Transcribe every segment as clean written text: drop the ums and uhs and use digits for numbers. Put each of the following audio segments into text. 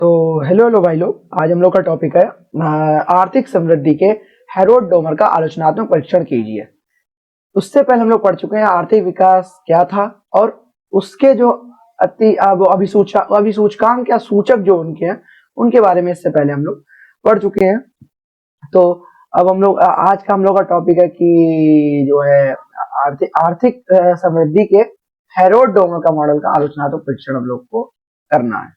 तो hello hello भाई लोग, आज हम लोग का टॉपिक है आर्थिक समृद्धि के हेरोड डोमर का आलोचनात्मक परीक्षण कीजिए। उससे पहले हम लोग पढ़ चुके हैं आर्थिक विकास क्या था और उसके जो अभिसूचकांक या सूचक जो उनके हैं उनके बारे में इससे पहले हम लोग पढ़ चुके हैं। तो अब हम लोग आज का हम लोग का टॉपिक है कि जो है आर्थिक समृद्धि के हेरोड डोमर का मॉडल का आलोचनात्मक परीक्षण हम लोग को करना है।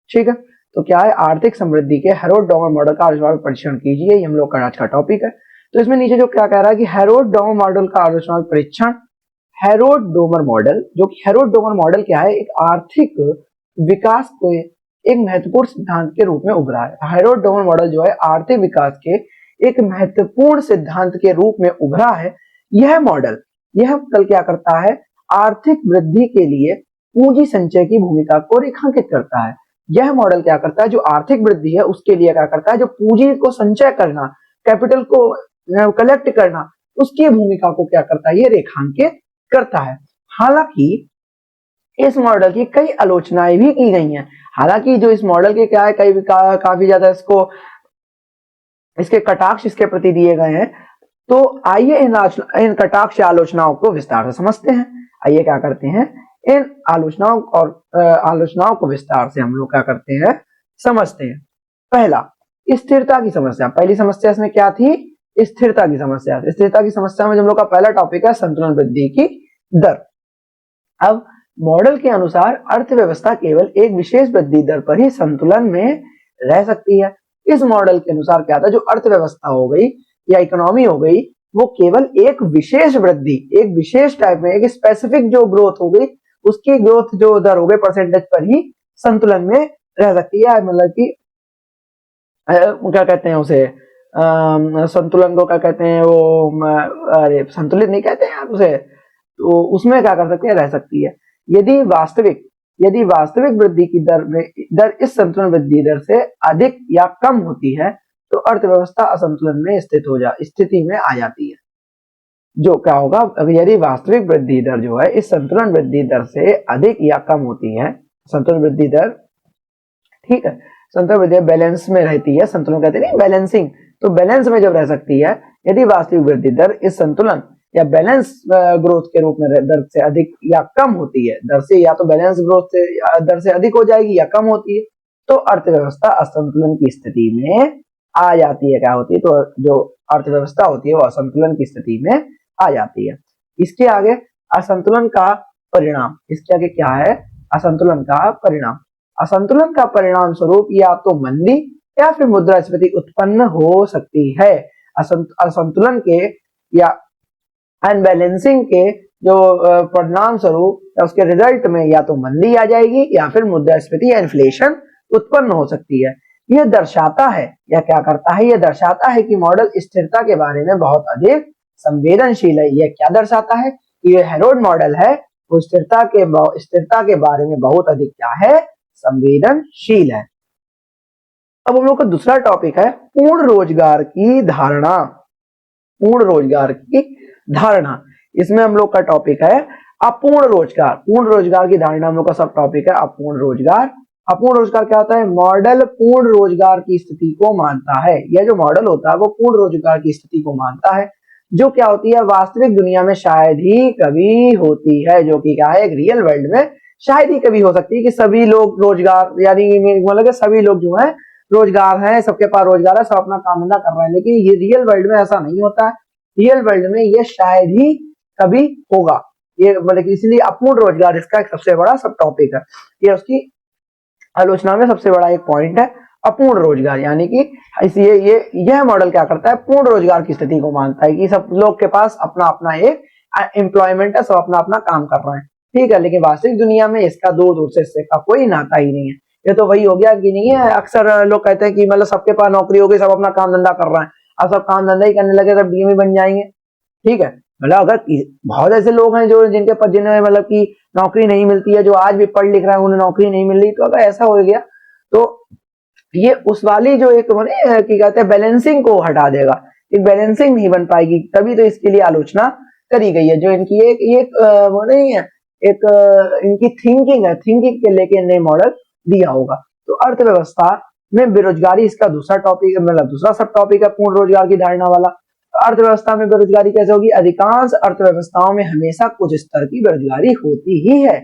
ठीक है, तो क्या है, आर्थिक समृद्धि के हेरोड डोमर मॉडल का आलोचनात्मक परीक्षण कीजिए, ये हम लोग का आज का टॉपिक है। तो इसमें नीचे जो क्या कह रहा है कि हेरोड डोमर मॉडल का आलोचनात्मक परीक्षण। हेरोड डोमर मॉडल, जो कि हेरोड डोमर मॉडल क्या है, एक आर्थिक विकास को एक महत्वपूर्ण सिद्धांत के रूप में उभरा है। हेरोड डोमर मॉडल जो है आर्थिक विकास के एक महत्वपूर्ण सिद्धांत के रूप में उभरा है। यह मॉडल क्या करता है, आर्थिक वृद्धि के लिए पूंजी संचय की भूमिका को रेखांकित करता है। यह मॉडल क्या करता है, जो आर्थिक वृद्धि है उसके लिए क्या करता है, जो पूंजी को संचय करना, कैपिटल को कलेक्ट करना, उसकी भूमिका को क्या करता है, ये रेखांकित करता है। हालांकि इस मॉडल की कई आलोचनाएं भी की गई हैं। हालांकि जो इस मॉडल के क्या है, काफी ज्यादा इसके कटाक्ष इसके प्रति दिए गए हैं। तो आइए इन कटाक्ष आलोचनाओं को विस्तार से समझते हैं। आइए क्या करते हैं, इन आलोचनाओं को विस्तार से हम लोग क्या करते हैं, समझते हैं। पहला, स्थिरता की समस्या। पहली समस्या इसमें क्या थी, स्थिरता की समस्या। स्थिरता की समस्या में हम लोग का पहला टॉपिक है संतुलन वृद्धि की दर। अब मॉडल के अनुसार अर्थव्यवस्था केवल एक विशेष वृद्धि दर पर ही संतुलन में रह सकती है। इस मॉडल के अनुसार क्या था, जो अर्थव्यवस्था हो गई या इकोनॉमी हो गई, वो केवल एक विशेष वृद्धि, एक विशेष टाइप में, एक स्पेसिफिक जो ग्रोथ हो गई, उसकी ग्रोथ जो दर हो गई परसेंटेज पर ही संतुलन में रह सकती है। मतलब कि क्या कहते हैं उसे, संतुलन को क्या कहते हैं, वो अरे संतुलित नहीं कहते हैं उसे, तो उसमें क्या कर सकते हैं, रह सकती है। यदि वास्तविक वृद्धि की दर इस संतुलन वृद्धि दर से अधिक या कम होती है तो अर्थव्यवस्था असंतुलन में स्थिति में आ जाती है। जो क्या होगा, यदि वास्तविक वृद्धि दर जो है इस संतुलन वृद्धि दर से अधिक या कम होती है, संतुलन वृद्धि दर, ठीक है, संतुलन वृद्धि बैलेंस में रहती है, संतुलन कहते नहीं बैलेंसिंग, तो बैलेंस में जब रह सकती है, यदि वास्तविक वृद्धि दर इस संतुलन या बैलेंस ग्रोथ के रूप में दर से अधिक या कम होती है, दर से या तो बैलेंस ग्रोथ से दर से अधिक हो जाएगी या कम होती है, तो अर्थव्यवस्था असंतुलन की स्थिति में आ जाती है। क्या होती है, तो जो अर्थव्यवस्था होती है वो असंतुलन की स्थिति में आ जाती है। इसके आगे असंतुलन का परिणाम, इसके आगे क्या है, असंतुलन का परिणाम। असंतुलन का परिणाम स्वरूप या तो मंदी या फिर मुद्रास्फीति उत्पन्न हो सकती है। असंतुलन के या अनबैलेंसिंग के जो परिणाम स्वरूप या उसके रिजल्ट में या तो मंदी आ जाएगी या फिर मुद्रास्फीति या इन्फ्लेशन उत्पन्न हो सकती है। यह दर्शाता है या क्या करता है, यह दर्शाता है कि मॉडल स्थिरता के बारे में बहुत अधिक संवेदनशील है। यह क्या दर्शाता है कि यह हेरोड मॉडल है वो स्थिरता के बारे में बहुत अधिक क्या है, संवेदनशील है। अब हम लोग का दूसरा टॉपिक है पूर्ण रोजगार की धारणा। पूर्ण रोजगार की धारणा, इसमें हम लोग का टॉपिक है अपूर्ण रोजगार। पूर्ण रोजगार की धारणा हम लोग का सब टॉपिक है अपूर्ण रोजगार। अपूर्ण रोजगार क्या होता है, मॉडल पूर्ण रोजगार की स्थिति को मानता है। यह जो मॉडल होता है वो पूर्ण रोजगार की स्थिति को मानता है, जो क्या होती है, वास्तविक दुनिया में शायद ही कभी होती है। जो कि क्या है, एक रियल वर्ल्ड में शायद ही कभी हो सकती है कि सभी लोग रोजगार, यानी मतलब सभी लोग जो है रोजगार है, सबके पास रोजगार है, सब अपना काम धंधा कर रहे हैं, लेकिन ये रियल वर्ल्ड में ऐसा नहीं होता है। रियल वर्ल्ड में ये शायद ही कभी होगा। ये मतलब इसलिए अपूर्ण रोजगार इसका एक सबसे बड़ा सब टॉपिक है। ये उसकी आलोचना में सबसे बड़ा एक पॉइंट है अपूर्ण रोजगार, यानी कि इसलिए यह मॉडल क्या करता है, पूर्ण रोजगार की स्थिति को मानता है कि सब लोग के पास अपना अपना एक एम्प्लॉयमेंट है, सब अपना अपना काम कर रहे हैं, ठीक है। लेकिन वास्तविक दुनिया में इसका दूर से इससे का कोई नाता ही नहीं है। ये तो वही हो गया कि नहीं है, अक्सर लोग कहते हैं कि मतलब सबके पास नौकरी हो गई, सब अपना काम धंधा कर रहे हैं, अब सब काम धंधा ही करने लगे सब डीएम बन जाएंगे, ठीक है। मतलब अगर बहुत ऐसे लोग हैं जो जिन्हें मतलब की नौकरी नहीं मिलती है, जो आज भी पढ़ लिख रहे हैं उन्हें नौकरी नहीं मिल रही, तो अगर ऐसा हो गया तो ये उस वाली जो एक कि कहते हैं बैलेंसिंग को हटा देगा, एक बैलेंसिंग नहीं बन पाएगी। तभी तो इसके लिए आलोचना करी गई है। जो इनकी एक वो नहीं है, एक इनकी थिंकिंग है, थिंकिंग के लेके नए मॉडल दिया होगा। तो अर्थव्यवस्था में बेरोजगारी इसका दूसरा टॉपिक, मतलब दूसरा सब टॉपिक है पूर्ण रोजगार की धारणा वाला। अर्थव्यवस्था में बेरोजगारी कैसे होगी? अधिकांश अर्थव्यवस्थाओं में हमेशा कुछ स्तर की बेरोजगारी होती ही है।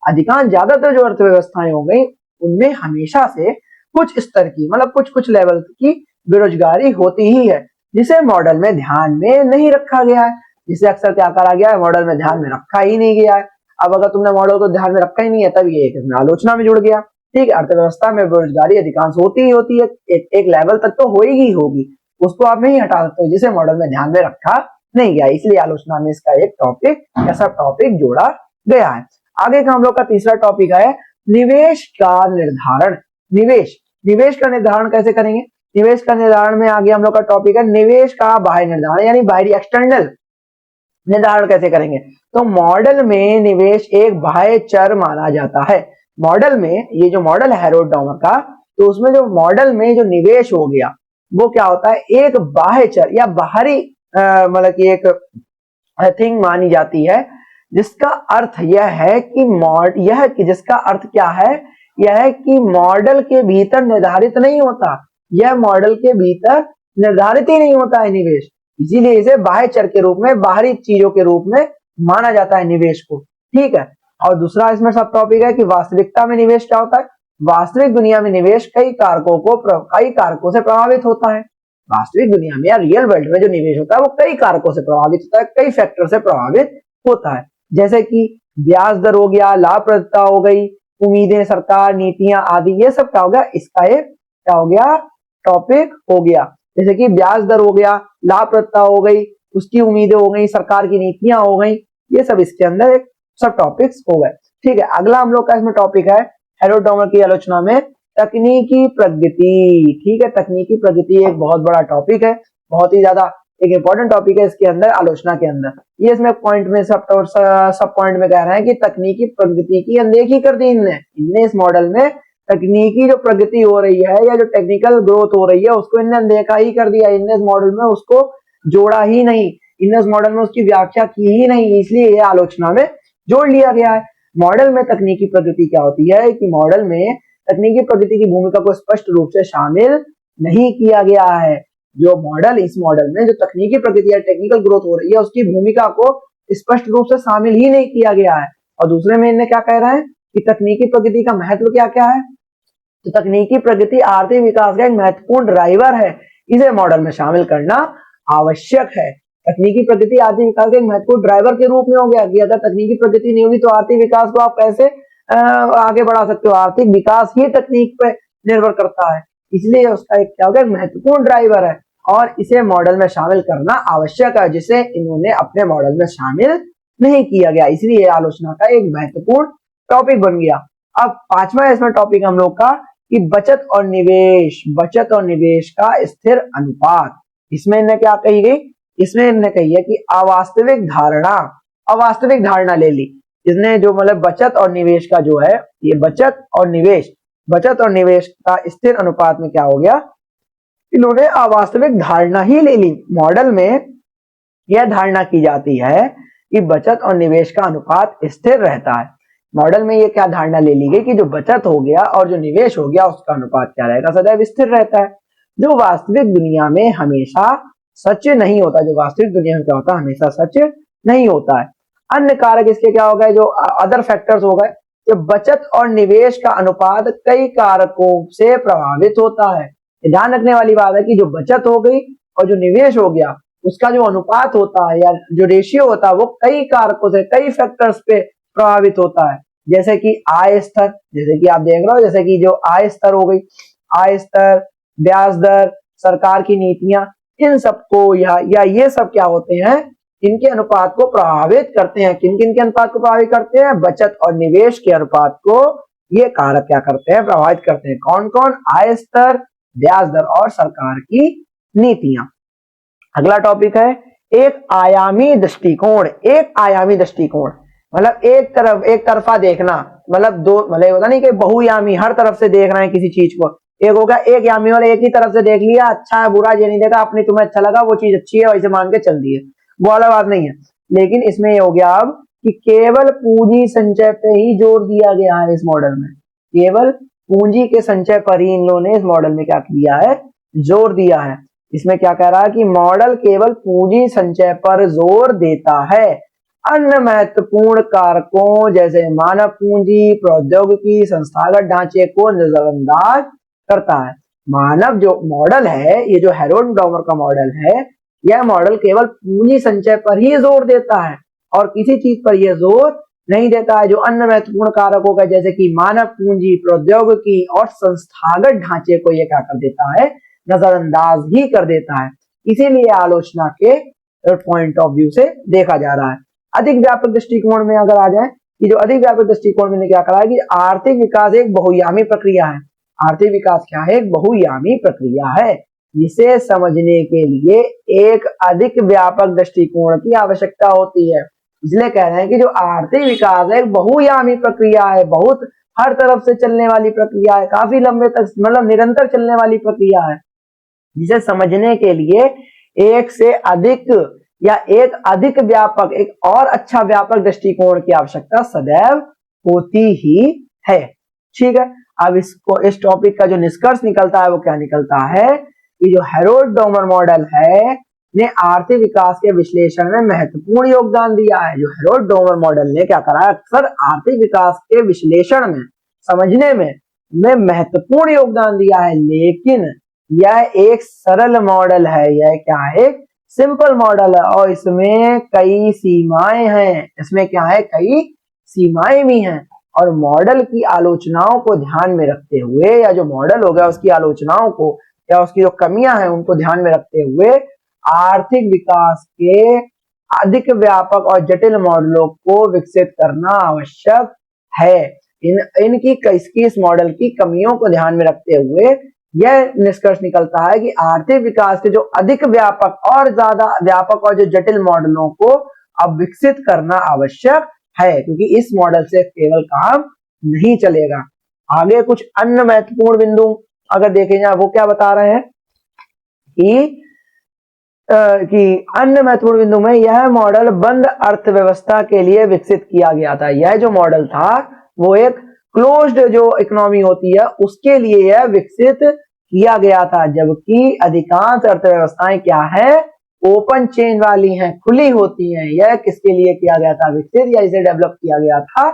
अधिकांश, ज्यादातर जो अर्थव्यवस्थाएं हो गई उनमें हमेशा से कुछ स्तर की, मतलब कुछ कुछ लेवल की बेरोजगारी होती ही है, जिसे मॉडल में ध्यान में नहीं रखा गया है। जिसे अक्सर क्या करा गया है? मॉडल में ध्यान में रखा ही नहीं गया है। अब अगर तुमने मॉडल को ध्यान में रखा ही नहीं है तब ये इसमें आलोचना में जुड़ गया। ठीक है, अर्थव्यवस्था में बेरोजगारी अधिकांश होती ही होती है, एक लेवल तक तो होगी ही होगी, उसको आप नहीं हटा सकते जिसे मॉडल में ध्यान में रखा नहीं गया, इसलिए आलोचना में इसका एक टॉपिक, ऐसा टॉपिक जोड़ा गया है। आगे का हम लोग का तीसरा टॉपिक है निवेश का निर्धारण। निवेश का निर्धारण कैसे करेंगे? निवेश का निर्धारण में आगे हम लोग का टॉपिक है निवेश का बाह्य निर्धारण, यानी बाहरी एक्सटर्नल निर्धारण कैसे करेंगे। तो मॉडल में निवेश एक बाह्य चर माना जाता है। मॉडल में, ये जो मॉडल है हेरोड-डॉमर का, तो उसमें जो मॉडल में जो निवेश हो गया वो क्या होता है? एक बाह्य चर या बाहरी मतलब कि एक थिंग मानी जाती है, जिसका अर्थ यह है कि जिसका अर्थ क्या है? यह है कि मॉडल के भीतर निर्धारित नहीं होता, यह मॉडल के भीतर निर्धारित ही नहीं होता है निवेश, इसीलिए इसे बाह्य चर के रूप में, बाहरी चीजों के रूप में माना जाता है निवेश को। ठीक है, और दूसरा इसमें सब टॉपिक है कि वास्तविकता में निवेश क्या होता है। वास्तविक दुनिया में निवेश कई कारकों से प्रभावित होता है। वास्तविक दुनिया में या रियल वर्ल्ड में जो निवेश होता है वो कई कारकों से प्रभावित होता है, कई फैक्टर से प्रभावित होता है, जैसे कि ब्याज दर हो गया, लाभप्रदता हो गई, उम्मीदें, सरकार, नीतियां आदि, ये सब क्या हो गया? इसका एक क्या हो गया? टॉपिक हो गया। जैसे कि ब्याज दर हो गया, लाभप्रदता हो गई, उसकी उम्मीदें हो गई, सरकार की नीतियां हो गई, ये सब इसके अंदर एक सब टॉपिक्स हो गए। ठीक है, अगला हम लोग का इसमें टॉपिक है हेरोड-डॉमर की आलोचना में तकनीकी प्रगति। ठीक है, तकनीकी प्रगति एक बहुत बड़ा टॉपिक है, बहुत ही ज्यादा एक इंपॉर्टेंट टॉपिक है इसके अंदर, आलोचना के अंदर। ये इसमें पॉइंट में सब पॉइंट में कह रहे हैं कि तकनीकी प्रगति की अनदेखी कर दी इनने इस मॉडल में तकनीकी जो प्रगति हो रही है या जो टेक्निकल ग्रोथ हो रही है उसको इनने अनदेखा ही कर दिया। इनने इस मॉडल में उसको जोड़ा ही नहीं, इनने इस मॉडल में उसकी व्याख्या की ही नहीं, इसलिए ये आलोचना में जोड़ लिया गया है। मॉडल में तकनीकी प्रगति क्या होती है कि मॉडल में तकनीकी प्रगति की भूमिका को स्पष्ट रूप से शामिल नहीं किया गया है। जो मॉडल, इस मॉडल में जो तकनीकी प्रगति या टेक्निकल ग्रोथ हो रही है उसकी भूमिका को स्पष्ट रूप से शामिल ही नहीं किया गया है। और दूसरे में इन्हें क्या कह रहे हैं कि तकनीकी प्रगति का महत्व क्या क्या है। तो तकनीकी प्रगति आर्थिक विकास का एक महत्वपूर्ण ड्राइवर है, इसे मॉडल में शामिल करना आवश्यक है। तकनीकी प्रगति आर्थिक विकास के एक महत्वपूर्ण ड्राइवर के रूप में हो गया कि अगर तकनीकी प्रगति नहीं होगी तो आर्थिक विकास को आप कैसे आगे बढ़ा सकते हो। आर्थिक विकास ही तकनीक पे निर्भर करता है, इसलिए उसका एक क्या हो गया? महत्वपूर्ण ड्राइवर है और इसे मॉडल में शामिल करना आवश्यक है, जिसे इन्होंने अपने मॉडल में शामिल नहीं किया गया, इसलिए आलोचना का एक महत्वपूर्ण टॉपिक बन गया। अब पांचवा इसमें टॉपिक हम लोग का कि बचत और निवेश का स्थिर अनुपात। इसमें इन्हें क्या कही गई? इसमें इन्हें कही है कि अवास्तविक धारणा ले ली इसने, जो मतलब बचत और निवेश का जो है, ये बचत और निवेश का स्थिर अनुपात में क्या हो गया? इन्होंने अवास्तविक धारणा ही ले ली। मॉडल में यह धारणा की जाती है कि बचत और निवेश का अनुपात स्थिर रहता है। मॉडल में ये क्या धारणा ले ली गई कि जो बचत हो गया और जो निवेश हो गया उसका अनुपात क्या रहेगा? सदैव स्थिर रहता है, जो वास्तविक दुनिया में हमेशा सच नहीं होता। जो वास्तविक दुनिया में क्या होता है? हमेशा सच नहीं होता है। अन्य कारक इसके क्या हो गए? जो अदर फैक्टर्स हो गए। जो बचत और निवेश का अनुपात कई कारकों से प्रभावित होता है। ध्यान रखने वाली बात है कि जो बचत हो गई और जो निवेश हो गया उसका जो अनुपात होता है या जो रेशियो होता है वो कई कारकों से, कई फैक्टर्स पे प्रभावित होता है। जैसे कि आय स्तर, जैसे कि आप देख रहे हो, जैसे कि जो आय स्तर हो गई, आय स्तर, ब्याज दर, सरकार की नीतियां, इन सबको या ये सब क्या होते हैं? इनके अनुपात को प्रभावित करते हैं। किन किन के अनुपात को प्रभावित करते हैं? बचत और निवेश के अनुपात को ये कारक क्या करते हैं? प्रभावित करते हैं। कौन कौन? आय स्तर, ब्याज दर और सरकार की नीतियां। अगला टॉपिक है एक आयामी दृष्टिकोण। मतलब एक तरफा देखना, मतलब दो, मतलब होता नहीं कि बहुयामी, हर तरफ से देख रहे हैं किसी चीज को। एक होगा एक यामी वाला, एक ही तरफ से देख लिया, अच्छा है बुरा ये नहीं देखा, अपनी तुम्हें अच्छा लगा वो चीज अच्छी है वैसे मान के चल दी है, वो वाला बात नहीं है। लेकिन इसमें ये हो गया अब कि केवल पूंजी संचय पे ही जोर दिया गया है इस मॉडल में, केवल पूंजी के संचय पर ही इन लोगों ने इस मॉडल में क्या किया है, जोर दिया है। इसमें क्या कह रहा है कि मॉडल केवल पूंजी संचय पर जोर देता है, अन्य महत्वपूर्ण कारकों जैसे मानव पूंजी, प्रौद्योगिकी, संस्थागत ढांचे को नजरअंदाज करता है। मानव जो मॉडल है, ये जो हैरोल्ड डॉमर का मॉडल है, यह मॉडल केवल पूंजी संचय पर ही जोर देता है और किसी चीज पर यह जोर नहीं देता है जो अन्य महत्वपूर्ण कारकों का जैसे कि मानव पूंजी, प्रौद्योगिकी और संस्थागत ढांचे को यह क्या कर देता है, नजरअंदाज ही कर देता है। इसीलिए आलोचना के पॉइंट ऑफ व्यू से देखा जा रहा है। अधिक व्यापक दृष्टिकोण में अगर आ जाए कि जो अधिक व्यापक दृष्टिकोण में क्या करा है कि आर्थिक विकास एक बहुआयामी प्रक्रिया है। आर्थिक विकास क्या है, एक बहुआयामी प्रक्रिया है जिसे समझने के लिए एक अधिक व्यापक दृष्टिकोण की आवश्यकता होती है। इसलिए कह रहे हैं कि जो आर्थिक विकास है एक बहुआयामी प्रक्रिया है, बहुत हर तरफ से चलने वाली प्रक्रिया है, काफी लंबे तक मतलब निरंतर चलने वाली प्रक्रिया है, जिसे समझने के लिए एक से अधिक या एक अधिक व्यापक, एक और अच्छा व्यापक दृष्टिकोण की आवश्यकता सदैव होती ही है। ठीक है, अब इस टॉपिक का जो निष्कर्ष निकलता है वो क्या निकलता है कि जो हैरोल्ड डॉमर मॉडल है ने आर्थिक विकास के विश्लेषण में महत्वपूर्ण योगदान दिया है। जो हैरोल्ड डॉमर मॉडल ने क्या करा है, अक्सर आर्थिक विकास के विश्लेषण में, समझने में महत्वपूर्ण योगदान दिया है, लेकिन यह एक सरल मॉडल है, यह क्या है, एक सिंपल मॉडल है और इसमें कई सीमाएं हैं। इसमें क्या है, कई सीमाएं भी हैं और मॉडल की आलोचनाओं को ध्यान में रखते हुए या जो मॉडल हो गया उसकी आलोचनाओं को या उसकी जो कमियां हैं उनको ध्यान में रखते हुए आर्थिक विकास के अधिक व्यापक और जटिल मॉडलों को विकसित करना आवश्यक है। इसकी इस मॉडल की कमियों को ध्यान में रखते हुए यह निष्कर्ष निकलता है कि आर्थिक विकास के जो अधिक व्यापक और ज्यादा व्यापक और जो जटिल मॉडलों को अब विकसित करना आवश्यक है, क्योंकि इस मॉडल से केवल काम नहीं चलेगा। आगे कुछ अन्य महत्वपूर्ण बिंदु अगर देखे जाए वो क्या बता रहे हैं कि अन्य महत्वपूर्ण बिंदु में यह मॉडल बंद अर्थव्यवस्था के लिए विकसित किया गया था। यह जो मॉडल था वो एक क्लोज्ड जो इकोनॉमी होती है उसके लिए यह विकसित किया गया था, जबकि अधिकांश अर्थव्यवस्थाएं क्या है, ओपन चेन वाली हैं, खुली होती हैं। यह किसके लिए किया गया था विकसित या इसे डेवलप किया गया था,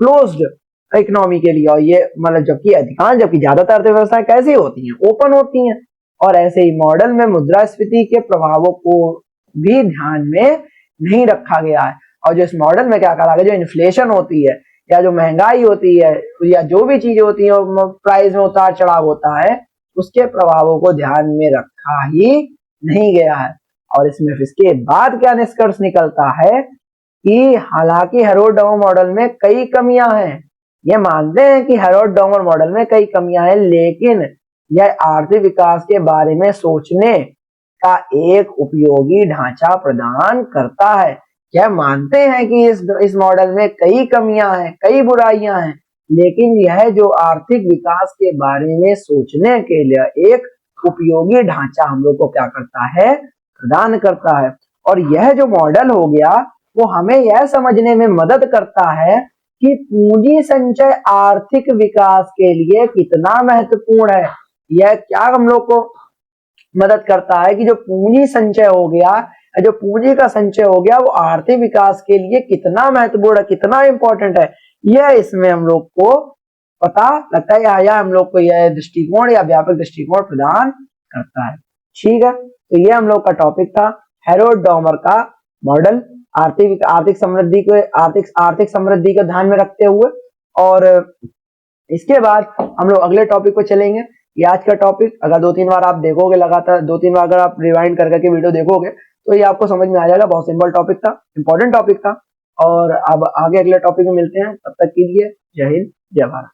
क्लोज्ड इकोनॉमी के लिए। और ये मतलब जबकि ज्यादातर अर्थव्यवस्थाएं कैसी होती हैं, ओपन होती हैं। और ऐसे ही मॉडल में मुद्रास्फीति के प्रभावों को भी ध्यान में नहीं रखा गया है। और जो इस मॉडल में क्या करा गया, जो इन्फ्लेशन होती है या जो महंगाई होती है या जो भी चीजें होती है प्राइस में उतार चढ़ाव होता है, उसके प्रभावों को ध्यान में रखा ही नहीं गया है। और इसमें इसके बाद क्या निष्कर्ष निकलता है कि हालांकि हैरोल्ड डॉमर मॉडल में कई कमियां हैं, ये मानते हैं कि हैरोल्ड डॉमर मॉडल में कई कमियां हैं, लेकिन यह आर्थिक विकास के बारे में सोचने का एक उपयोगी ढांचा प्रदान करता है। यह मानते हैं कि इस मॉडल में कई कमियां हैं, कई बुराइयां हैं, लेकिन यह जो आर्थिक विकास के बारे में सोचने के लिए एक उपयोगी ढांचा हम लोग को क्या करता है, प्रदान करता है। और यह जो मॉडल हो गया वो हमें यह समझने में मदद करता है कि पूंजी संचय आर्थिक विकास के लिए कितना महत्वपूर्ण है। यह क्या हम लोग को मदद करता है कि जो पूंजी संचय हो गया, जो पूंजी का संचय हो गया, वो आर्थिक विकास के लिए कितना महत्वपूर्ण है, कितना इंपॉर्टेंट है, यह इसमें हम लोग को पता लगता है या हम लोग को यह दृष्टिकोण या व्यापक दृष्टिकोण प्रदान करता है। ठीक है, तो यह हम लोग का टॉपिक था हैरोल्ड डॉमर का मॉडल आर्थिक समृद्धि को ध्यान में रखते हुए। और इसके बाद हम लोग अगले टॉपिक पे चलेंगे। ये आज का टॉपिक अगर 2-3 बार आप देखोगे, लगातार 2-3 बार अगर आप रिवाइंड करके वीडियो देखोगे तो ये आपको समझ में आ जाएगा। बहुत सिंपल टॉपिक था, इंपॉर्टेंट टॉपिक था। और अब आगे अगले टॉपिक में मिलते हैं, तब तक के लिए जय हिंद, जय भारत।